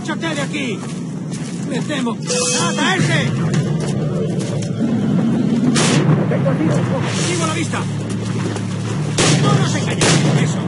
¡Márchate de aquí! ¡Me temo! ¡Mata a ese! ¡Sigo la vista! ¡No nos engañemos con eso!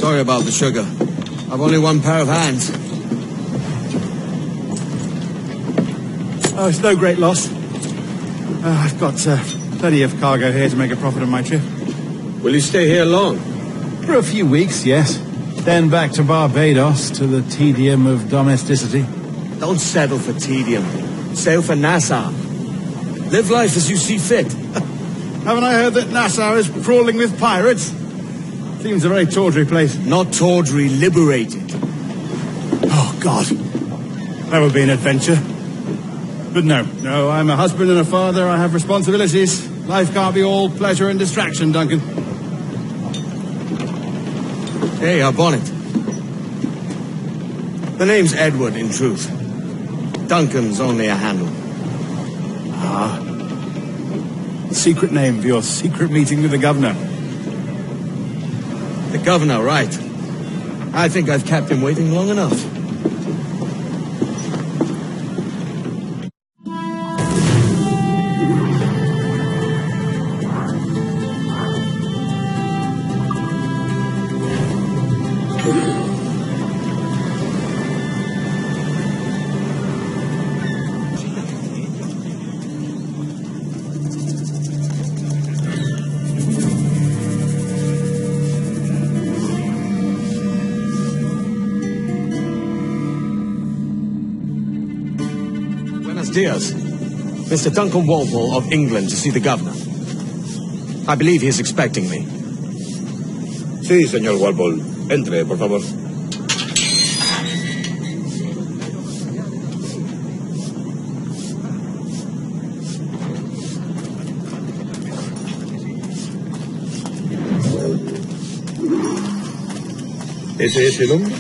Sorry about the sugar. I've only one pair of hands. Oh, it's no great loss. I've got plenty of cargo here to make a profit on my trip. Will you stay here long? For a few weeks, yes. Then back to Barbados to the tedium of domesticity. Don't settle for tedium. Sail for Nassau. Live life as you see fit. Haven't I heard that Nassau is crawling with pirates? Seems a very tawdry place. Not tawdry, liberated. Oh, God. That would be an adventure. But no, I'm a husband and a father. I have responsibilities. Life can't be all pleasure and distraction, Duncan. Hey, our bonnet. The name's Edward, in truth. Duncan's only a handle. Ah. Secret name for your secret meeting with the governor. The governor, right. I think I've kept him waiting long enough. Buenos dias. Mr. Duncan Walpole of England to see the governor. I believe he is expecting me. Sí, señor Walpole. Entre, por favor. ¿Ese es el hombre?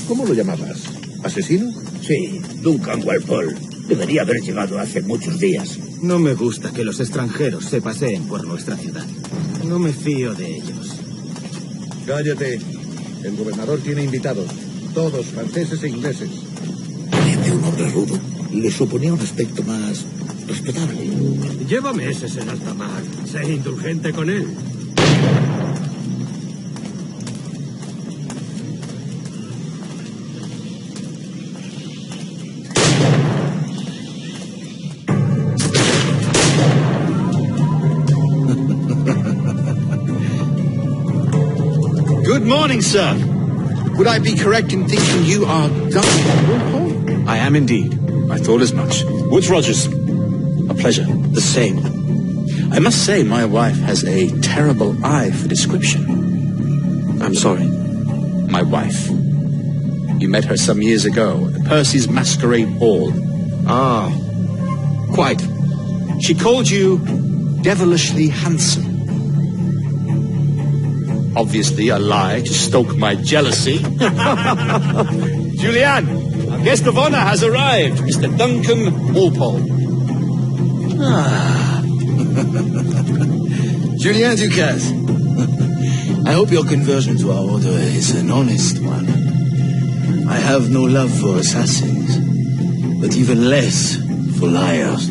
¿Cómo lo llamabas? ¿Asesino? Sí, Duncan Walpole. Debería haber llegado hace muchos días. No me gusta que los extranjeros se paseen por nuestra ciudad. No me fío de ellos. Cállate. El gobernador tiene invitados. Todos franceses e ingleses. Parece un hombre rudo. Le suponía un aspecto más respetable. Lleva meses en alta mar. Sé indulgente con él. Good morning, sir. Would I be correct in thinking you are Duncan Walpole? I am indeed. I thought as much. Woods Rogers. A pleasure. The same. I must say my wife has a terrible eye for description. I'm sorry. My wife. You met her some years ago at Percy's Masquerade Ball. Ah, quite. She called you devilishly handsome. Obviously a lie to stoke my jealousy. Julianne, our guest of honor has arrived, Mr. Duncan Walpole. Julien Ducasse. I hope your conversion to our order is an honest one. I have no love for assassins, but even less for liars.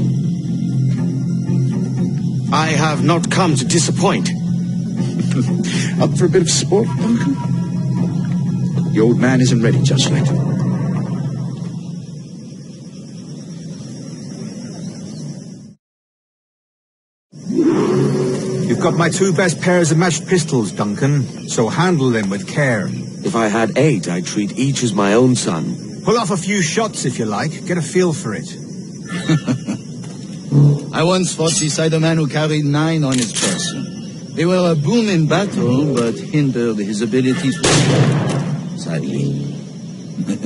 I have not come to disappoint. Up for a bit of sport, Duncan? The old man isn't ready just yet. You've got my two best pairs of matched pistols, Duncan, so handle them with care. If I had 8, I'd treat each as my own son. Pull off a few shots if you like. Get a feel for it. I once fought beside a man who carried 9 on his person. They were a boon in battle, but hindered his ability to fight, sadly. Good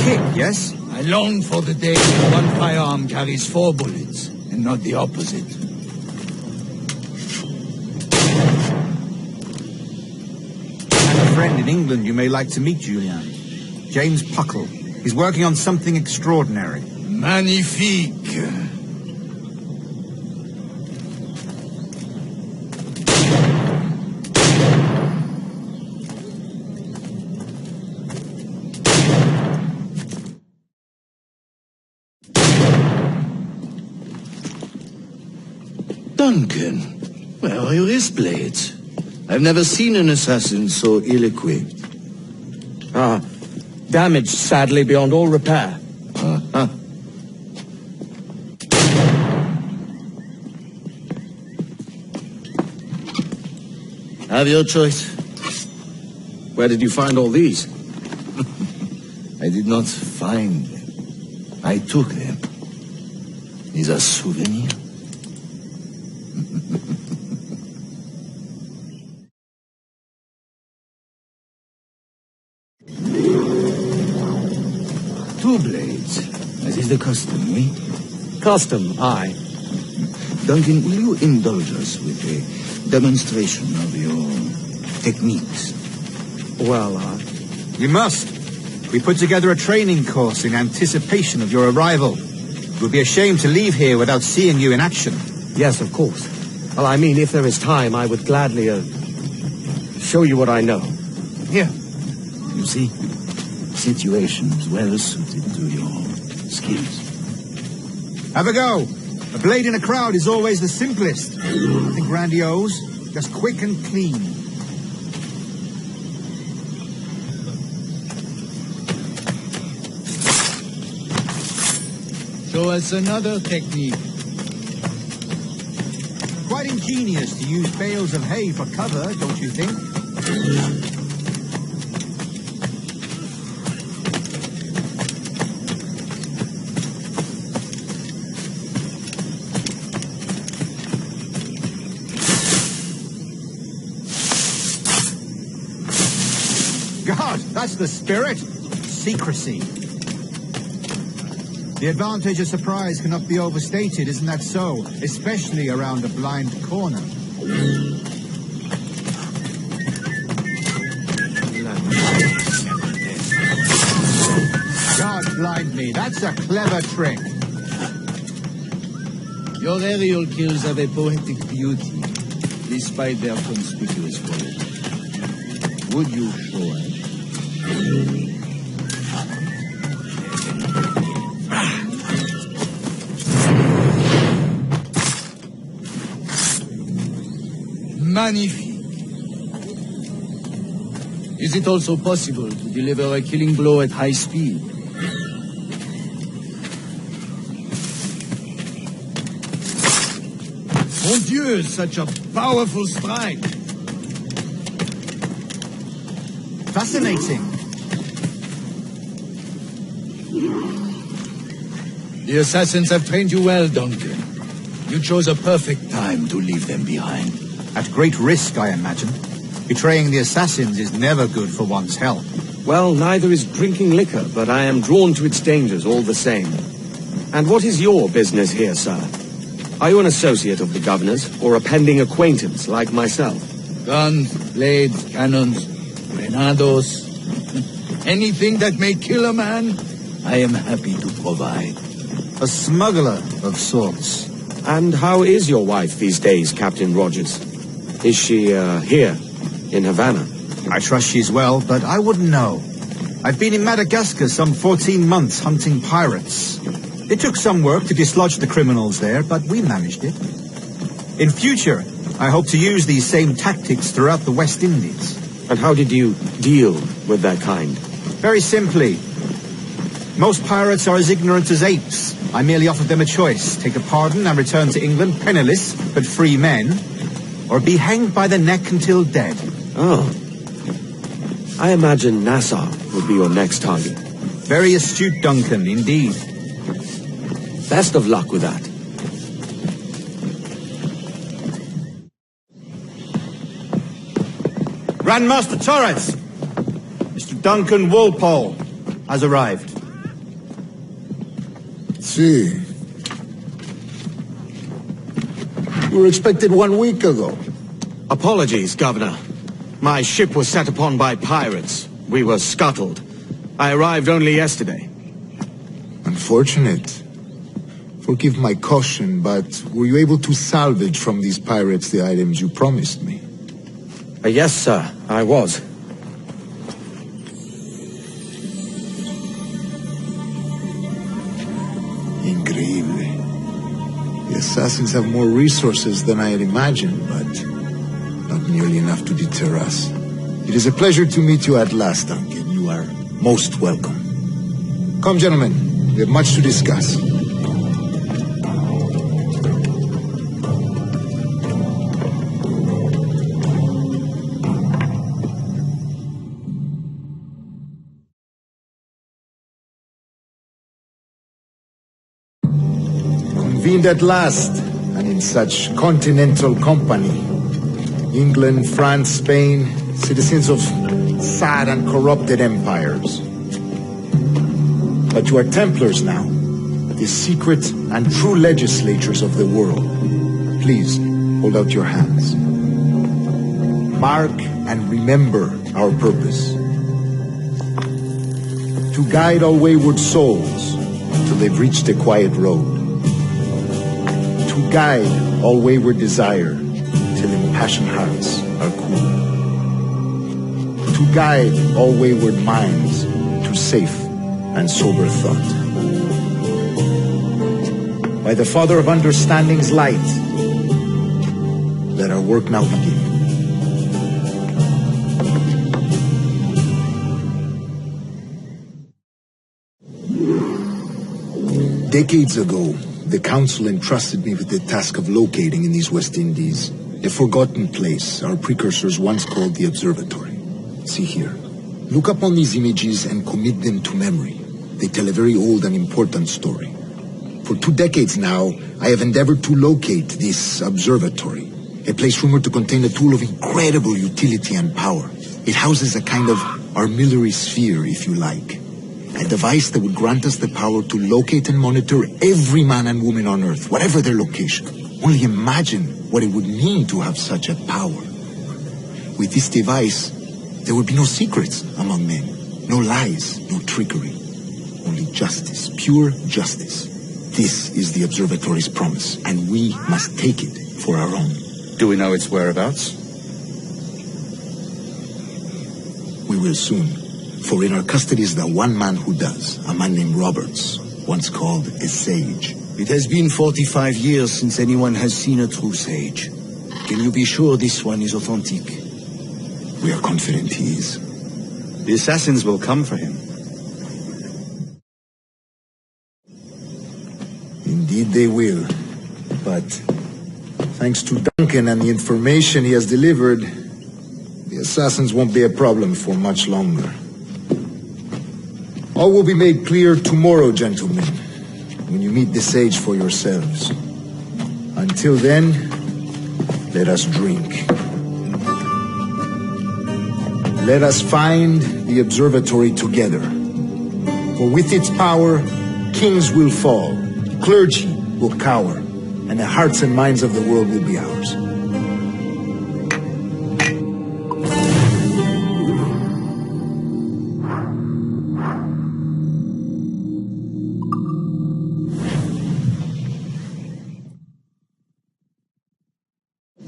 kick, yes? I long for the day when one firearm carries 4 bullets, and not the opposite. I have a friend in England you may like to meet, Julian. James Puckle. He's working on something extraordinary. Magnifique! Duncan, where are your wrist blades? I've never seen an assassin so ill-equipped. Ah, damaged sadly beyond all repair. Uh-huh. Have your choice. Where did you find all these? I did not find them. I took them. These are souvenirs. Two blades, as is the custom, eh? Custom, aye. Duncan, will you indulge us with a demonstration of your techniques? Well, You must. We put together a training course in anticipation of your arrival. It would be a shame to leave here without seeing you in action. yes, of course. Well, I mean, if there is time, I would gladly, show you what I know. Here. You see, situations well suited to your skills. Have a go. A blade in a crowd is always the simplest. Nothing grandiose, just quick and clean. Show us another technique. Quite ingenious to use bales of hay for cover, don't you think? the spirit? Secrecy. The advantage of surprise cannot be overstated, isn't that so? Especially around a blind corner. God blind me, that's a clever trick. Your aerial kills have a poetic beauty, despite their conspicuous quality. Would you show us? Magnifique. Is it also possible to deliver a killing blow at high speed? Mon Dieu, such a powerful strike! Fascinating. The assassins have trained you well, Duncan. You chose a perfect time to leave them behind. At great risk, I imagine. Betraying the assassins is never good for one's health. Well, neither is drinking liquor, but I am drawn to its dangers all the same. And what is your business here, sir? Are you an associate of the governor's, or a pending acquaintance like myself? Guns, blades, cannons, grenados, anything that may kill a man, I am happy to provide. A smuggler of sorts. And how is your wife these days, Captain Rogers? Is she, here, in Havana? I trust she's well, but I wouldn't know. I've been in Madagascar some 14 months hunting pirates. It took some work to dislodge the criminals there, but we managed it. In future, I hope to use these same tactics throughout the West Indies. And how did you deal with that kind? Very simply. Most pirates are as ignorant as apes. I merely offered them a choice. Take a pardon and return to England penniless, but free men, or be hanged by the neck until dead. Oh. I imagine Nassau would be your next target. Very astute, Duncan, indeed. Best of luck with that. Grandmaster Torres! Mr. Duncan Walpole has arrived. See. You were expected 1 week ago. Apologies, Governor. My ship was set upon by pirates. We were scuttled. I arrived only yesterday. Unfortunate. Forgive my caution, but were you able to salvage from these pirates the items you promised me? Yes, sir, I was. Increíble. The assassins have more resources than I had imagined, but not nearly enough to deter us. It is a pleasure to meet you at last, Duncan. You are most welcome. Come, gentlemen. We have much to discuss. Convened at last, and in such continental company. England, France, Spain, citizens of sad and corrupted empires. But you are Templars now, the secret and true legislators of the world. Please, hold out your hands. Mark and remember our purpose. To guide all wayward souls till they've reached a quiet road. To guide all wayward desire till impassioned hearts are cool. To guide all wayward minds to safe and sober thought. By the Father of Understanding's light, let our work now begin. Decades ago, the Council entrusted me with the task of locating in these West Indies a forgotten place our precursors once called the Observatory. See here. Look upon these images and commit them to memory. They tell a very old and important story. For 2 decades now, I have endeavored to locate this observatory, a place rumored to contain a tool of incredible utility and power. It houses a kind of Our military sphere, if you like. A device that would grant us the power to locate and monitor every man and woman on Earth, whatever their location. Only imagine what it would mean to have such a power. With this device, there would be no secrets among men. No lies, no trickery. Only justice, pure justice. This is the Observatory's promise, and we must take it for our own. Do we know its whereabouts? We will soon. For in our custody is the one man who does, a man named Roberts, once called a sage. It has been 45 years since anyone has seen a true sage. Can you be sure this one is authentic? We are confident he is. The assassins will come for him. Indeed they will. But thanks to Duncan and the information he has delivered, the assassins won't be a problem for much longer. All will be made clear tomorrow, gentlemen, when you meet the sage for yourselves. Until then, let us drink. Let us find the observatory together. For with its power, kings will fall, clergy will cower, and the hearts and minds of the world will be ours.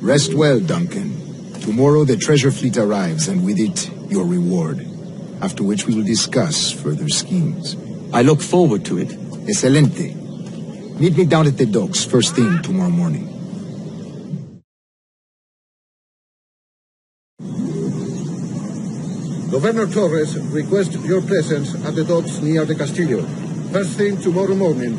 Rest well, Duncan. Tomorrow the treasure fleet arrives, and with it, your reward. After which we will discuss further schemes. I look forward to it. Excelente. Meet me down at the docks first thing tomorrow morning. Governor Torres requests your presence at the docks near the Castillo. First thing tomorrow morning.